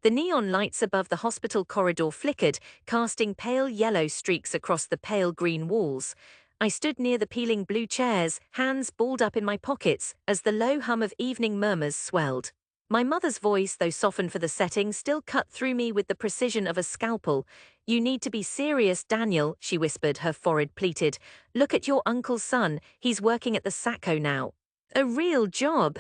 The neon lights above the hospital corridor flickered, casting pale yellow streaks across the pale green walls. I stood near the peeling blue chairs, hands balled up in my pockets, as the low hum of evening murmurs swelled. My mother's voice, though softened for the setting, still cut through me with the precision of a scalpel. "You need to be serious, Daniel," she whispered, her forehead pleated. "Look at your uncle's son, he's working at the Sacco now. A real job."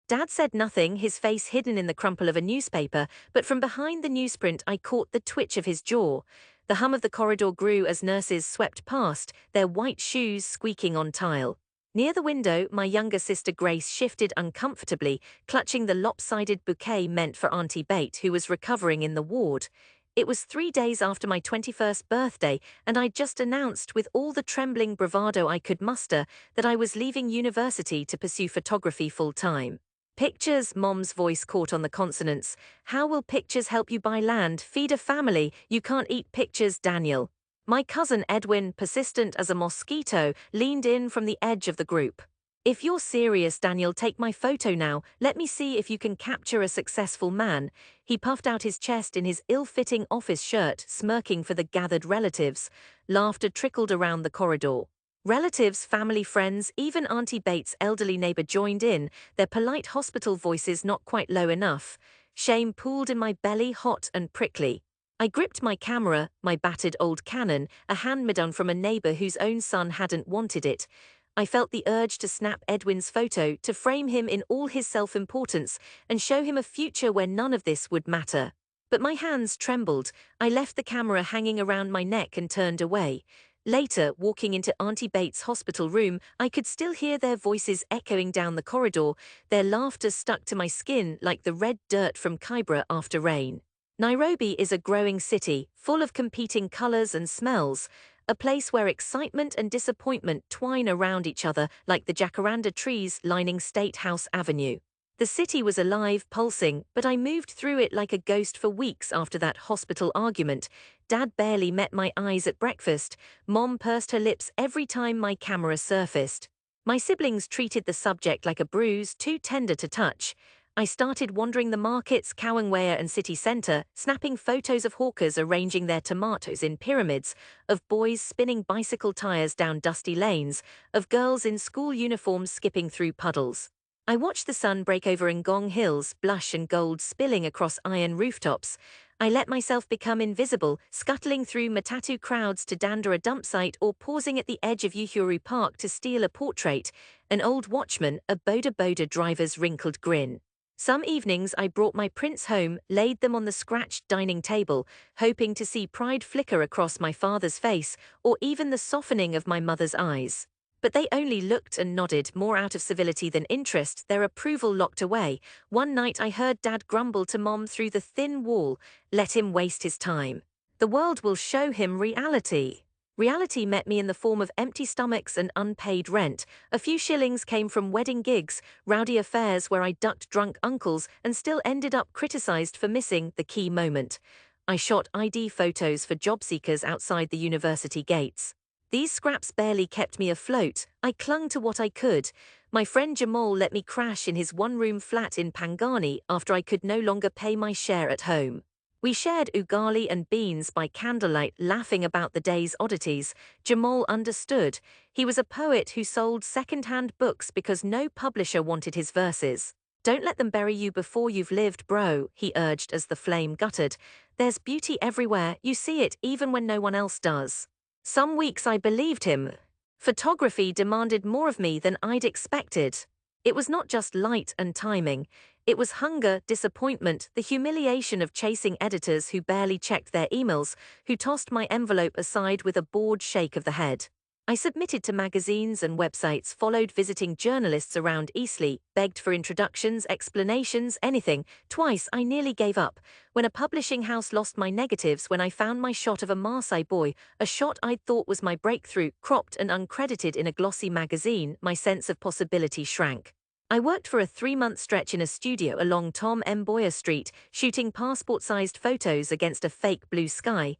Dad said nothing, his face hidden in the crumple of a newspaper, but from behind the newsprint I caught the twitch of his jaw. The hum of the corridor grew as nurses swept past, their white shoes squeaking on tile. Near the window, my younger sister Grace shifted uncomfortably, clutching the lopsided bouquet meant for Auntie Bate, who was recovering in the ward. It was 3 days after my 21st birthday, and I'd just announced, with all the trembling bravado I could muster, that I was leaving university to pursue photography full-time. "Pictures," Mom's voice caught on the consonants. "How will pictures help you buy land, feed a family? You can't eat pictures, Daniel." My cousin Edwin, persistent as a mosquito, leaned in from the edge of the group. "If you're serious, Daniel, take my photo now. Let me see if you can capture a successful man." He puffed out his chest in his ill-fitting office shirt, smirking for the gathered relatives. Laughter trickled around the corridor. Relatives, family, friends, even Auntie Bates' elderly neighbor joined in, their polite hospital voices not quite low enough. Shame pooled in my belly, hot and prickly. I gripped my camera, my battered old Canon, a hand-me-down from a neighbor whose own son hadn't wanted it. I felt the urge to snap Edwin's photo, to frame him in all his self-importance, and show him a future where none of this would matter. But my hands trembled. I left the camera hanging around my neck and turned away. Later, walking into Auntie Bates' hospital room, I could still hear their voices echoing down the corridor, their laughter stuck to my skin like the red dirt from Kibra after rain. Nairobi is a growing city, full of competing colors and smells, a place where excitement and disappointment twine around each other like the jacaranda trees lining State House Avenue. The city was alive, pulsing, but I moved through it like a ghost for weeks after that hospital argument. Dad barely met my eyes at breakfast. Mom pursed her lips every time my camera surfaced. My siblings treated the subject like a bruise too tender to touch. I started wandering the markets, Kawangwea and city centre, snapping photos of hawkers arranging their tomatoes in pyramids, of boys spinning bicycle tires down dusty lanes, of girls in school uniforms skipping through puddles. I watched the sun break over Ngong Hills, blush and gold spilling across iron rooftops. I let myself become invisible, scuttling through matatu crowds to dander a dump site or pausing at the edge of Uhuru Park to steal a portrait, an old watchman, a Boda Boda driver's wrinkled grin. Some evenings I brought my prints home, laid them on the scratched dining table, hoping to see pride flicker across my father's face, or even the softening of my mother's eyes. But they only looked and nodded, more out of civility than interest, their approval locked away. One night I heard Dad grumble to Mom through the thin wall, "Let him waste his time. The world will show him reality." Reality met me in the form of empty stomachs and unpaid rent. A few shillings came from wedding gigs, rowdy affairs where I ducked drunk uncles and still ended up criticized for missing the key moment. I shot ID photos for job seekers outside the university gates. These scraps barely kept me afloat. I clung to what I could. My friend Jamal let me crash in his one-room flat in Pangani after I could no longer pay my share at home. We shared ugali and beans by candlelight, laughing about the day's oddities. Jamal understood. He was a poet who sold second-hand books because no publisher wanted his verses. "Don't let them bury you before you've lived, bro," he urged as the flame guttered. "There's beauty everywhere, you see it even when no one else does." Some weeks I believed him. Photography demanded more of me than I'd expected. It was not just light and timing. It was hunger, disappointment, the humiliation of chasing editors who barely checked their emails, who tossed my envelope aside with a bored shake of the head. I submitted to magazines and websites, followed visiting journalists around Eastleigh, begged for introductions, explanations, anything. Twice I nearly gave up. When a publishing house lost my negatives, when I found my shot of a Maasai boy, a shot I'd thought was my breakthrough, cropped and uncredited in a glossy magazine, my sense of possibility shrank. I worked for a 3-month stretch in a studio along Tom Mboya Street, shooting passport-sized photos against a fake blue sky.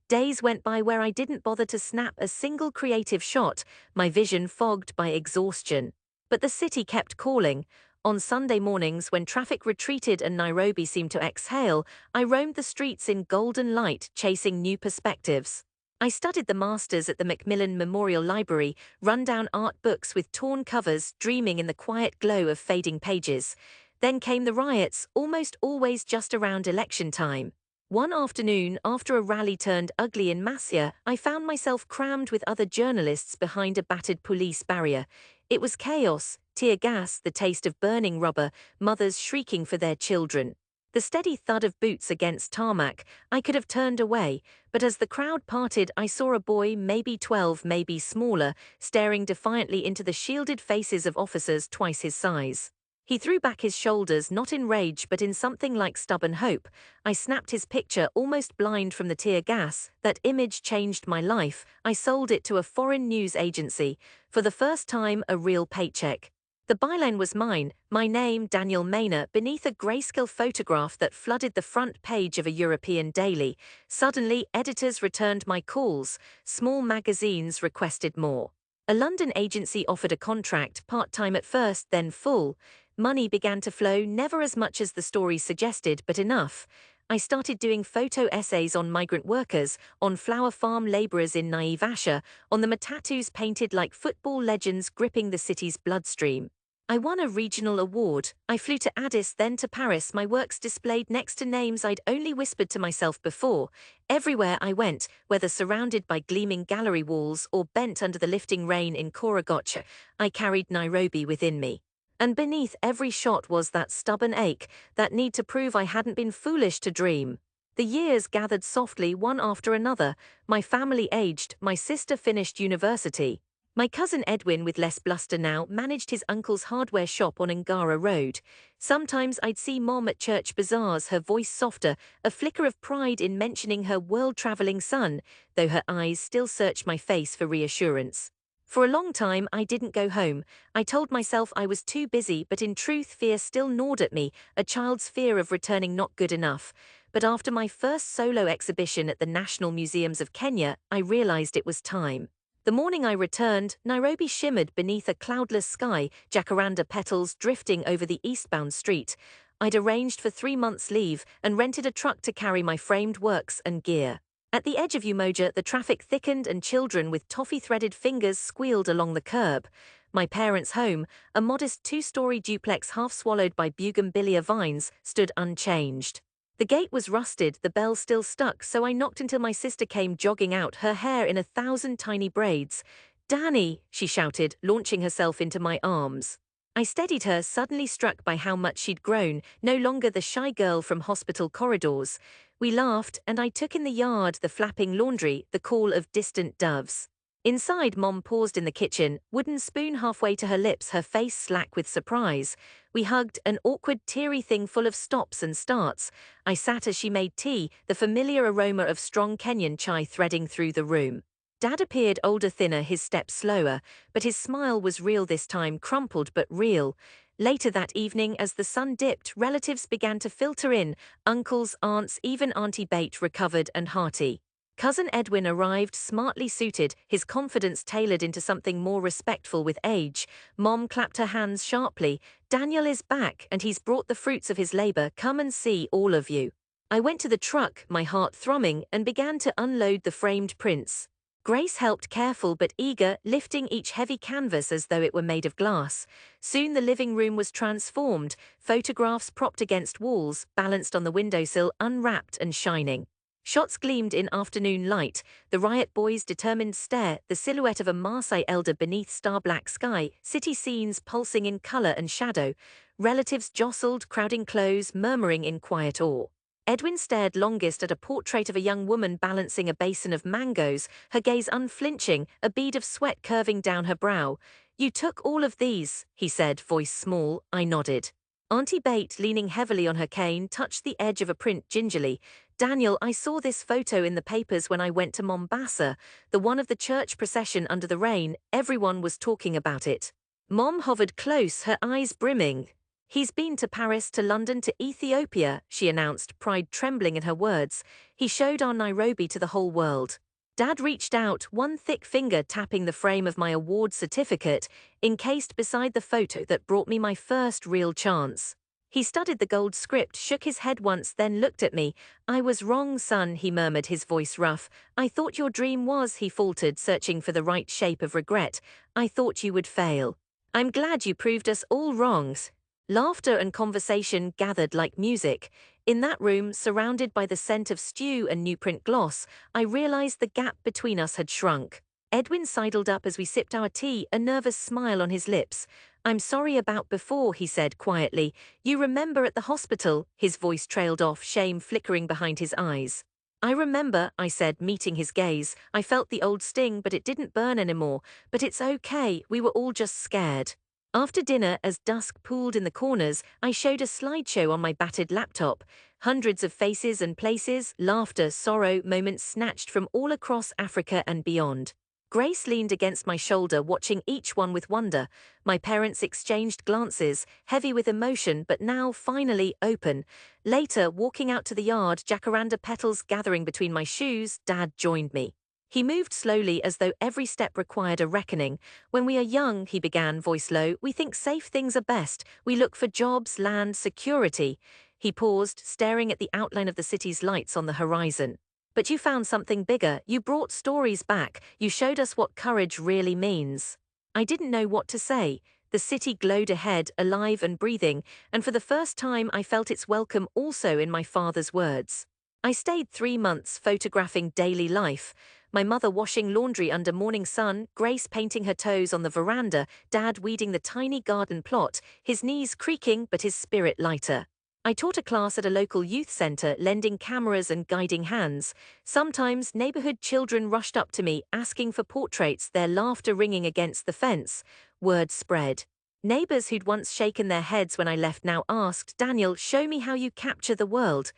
Days went by where I didn't bother to snap a single creative shot, my vision fogged by exhaustion. But the city kept calling. On Sunday mornings, when traffic retreated and Nairobi seemed to exhale, I roamed the streets in golden light, chasing new perspectives. I studied the masters at the Macmillan Memorial Library, run-down art books with torn covers, dreaming in the quiet glow of fading pages. Then came the riots, almost always just around election time. One afternoon, after a rally turned ugly in Massia, I found myself crammed with other journalists behind a battered police barrier. It was chaos, tear gas, the taste of burning rubber, mothers shrieking for their children. The steady thud of boots against tarmac, I could have turned away, but as the crowd parted, I saw a boy, maybe 12, maybe smaller, staring defiantly into the shielded faces of officers twice his size. He threw back his shoulders, not in rage but in something like stubborn hope. I snapped his picture, almost blind from the tear gas. That image changed my life. I sold it to a foreign news agency. For the first time, a real paycheck. The byline was mine, my name, Daniel Maynor, beneath a grayscale photograph that flooded the front page of a European daily. Suddenly, editors returned my calls. Small magazines requested more. A London agency offered a contract, part-time at first, then full. Money began to flow, never as much as the story suggested, but enough. I started doing photo essays on migrant workers, on flower farm laborers in Naivasha, on the matatus painted like football legends gripping the city's bloodstream. I won a regional award. I flew to Addis, then to Paris, my works displayed next to names I'd only whispered to myself before. Everywhere I went, whether surrounded by gleaming gallery walls or bent under the lifting rain in Korogocha, I carried Nairobi within me. And beneath every shot was that stubborn ache, that need to prove I hadn't been foolish to dream. The years gathered softly, one after another. My family aged, my sister finished university. My cousin Edwin, with less bluster now, managed his uncle's hardware shop on Ngara Road. Sometimes I'd see Mom at church bazaars, her voice softer, a flicker of pride in mentioning her world-traveling son, though her eyes still searched my face for reassurance. For a long time, I didn't go home. I told myself I was too busy, but in truth, fear still gnawed at me, a child's fear of returning not good enough. But after my first solo exhibition at the National Museums of Kenya, I realized it was time. The morning I returned, Nairobi shimmered beneath a cloudless sky, jacaranda petals drifting over the eastbound street. I'd arranged for 3 months' leave and rented a truck to carry my framed works and gear. At the edge of Umoja, the traffic thickened and children with toffee-threaded fingers squealed along the curb. My parents' home, a modest 2-story duplex half swallowed by bougainvillea vines, stood unchanged. The gate was rusted, the bell still stuck, so I knocked until my sister came jogging out, her hair in 1,000 tiny braids. "Danny," she shouted, launching herself into my arms. I steadied her, suddenly struck by how much she'd grown, no longer the shy girl from hospital corridors. We laughed, and I took in the yard, the flapping laundry, the call of distant doves. Inside, Mom paused in the kitchen, wooden spoon halfway to her lips, her face slack with surprise. We hugged, an awkward, teary thing full of stops and starts. I sat as she made tea, the familiar aroma of strong Kenyan chai threading through the room. Dad appeared older, thinner, his steps slower, but his smile was real this time, crumpled but real. Later that evening, as the sun dipped, relatives began to filter in, uncles, aunts, even Auntie Bate recovered and hearty. Cousin Edwin arrived, smartly suited, his confidence tailored into something more respectful with age. Mom clapped her hands sharply. "Daniel is back, and he's brought the fruits of his labor. Come and see, all of you." I went to the truck, my heart thrumming, and began to unload the framed prints. Grace helped, careful but eager, lifting each heavy canvas as though it were made of glass. Soon the living room was transformed, photographs propped against walls, balanced on the windowsill, unwrapped and shining. Shots gleamed in afternoon light, the riot boys' determined stare, the silhouette of a Maasai elder beneath star-black sky, city scenes pulsing in color and shadow. Relatives jostled, crowding close, murmuring in quiet awe. Edwin stared longest at a portrait of a young woman balancing a basin of mangoes, her gaze unflinching, a bead of sweat curving down her brow. "You took all of these," he said, voice small. I nodded. Auntie Bate, leaning heavily on her cane, touched the edge of a print gingerly. "Daniel, I saw this photo in the papers when I went to Mombasa, the one of the church procession under the rain. Everyone was talking about it." Mom hovered close, her eyes brimming. "He's been to Paris, to London, to Ethiopia," she announced, pride trembling in her words. "He showed our Nairobi to the whole world." Dad reached out, one thick finger tapping the frame of my award certificate, encased beside the photo that brought me my first real chance. He studied the gold script, shook his head once, then looked at me. "I was wrong, son," he murmured, his voice rough. "I thought your dream was," he faltered, searching for the right shape of regret. "I thought you would fail. I'm glad you proved us all wrongs." Laughter and conversation gathered like music. In that room, surrounded by the scent of stew and newprint gloss, I realized the gap between us had shrunk. Edwin sidled up as we sipped our tea, a nervous smile on his lips. "I'm sorry about before," he said quietly. "You remember at the hospital?" His voice trailed off, shame flickering behind his eyes. "I remember," I said, meeting his gaze. I felt the old sting, but it didn't burn anymore. "But it's okay, we were all just scared." After dinner, as dusk pooled in the corners, I showed a slideshow on my battered laptop. Hundreds of faces and places, laughter, sorrow, moments snatched from all across Africa and beyond. Grace leaned against my shoulder, watching each one with wonder. My parents exchanged glances, heavy with emotion but now finally open. Later, walking out to the yard, jacaranda petals gathering between my shoes, Dad joined me. He moved slowly as though every step required a reckoning. "When we are young," he began, voice low, "we think safe things are best. We look for jobs, land, security." He paused, staring at the outline of the city's lights on the horizon. "But you found something bigger. You brought stories back. You showed us what courage really means." I didn't know what to say. The city glowed ahead, alive and breathing, and for the first time I felt its welcome also in my father's words. I stayed 3 months photographing daily life. My mother washing laundry under morning sun, Grace painting her toes on the veranda, Dad weeding the tiny garden plot, his knees creaking but his spirit lighter. I taught a class at a local youth center, lending cameras and guiding hands. Sometimes neighborhood children rushed up to me, asking for portraits, their laughter ringing against the fence. Word spread. Neighbors who'd once shaken their heads when I left now asked, "Daniel, show me how you capture the world."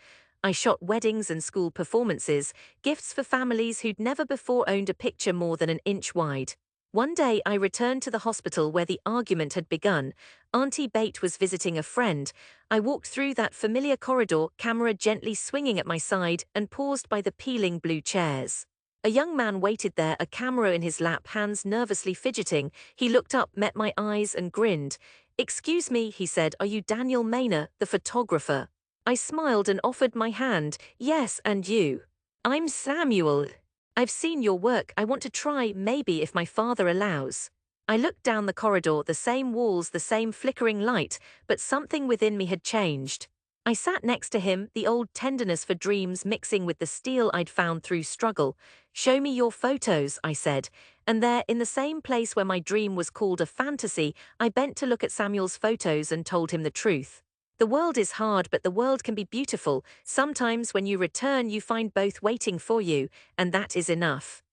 I shot weddings and school performances, gifts for families who'd never before owned a picture more than an inch wide. One day I returned to the hospital where the argument had begun. Auntie Bate was visiting a friend. I walked through that familiar corridor, camera gently swinging at my side, and paused by the peeling blue chairs. A young man waited there, a camera in his lap, hands nervously fidgeting. He looked up, met my eyes, and grinned. "Excuse me," he said, "are you Daniel Maynor, the photographer?" I smiled and offered my hand. "Yes, and you?" "I'm Samuel. I've seen your work. I want to try, maybe if my father allows." I looked down the corridor, the same walls, the same flickering light, but something within me had changed. I sat next to him, the old tenderness for dreams mixing with the steel I'd found through struggle. "Show me your photos," I said. And there, in the same place where my dream was called a fantasy, I bent to look at Samuel's photos and told him the truth. The world is hard, but the world can be beautiful. Sometimes when you return, you find both waiting for you, and that is enough.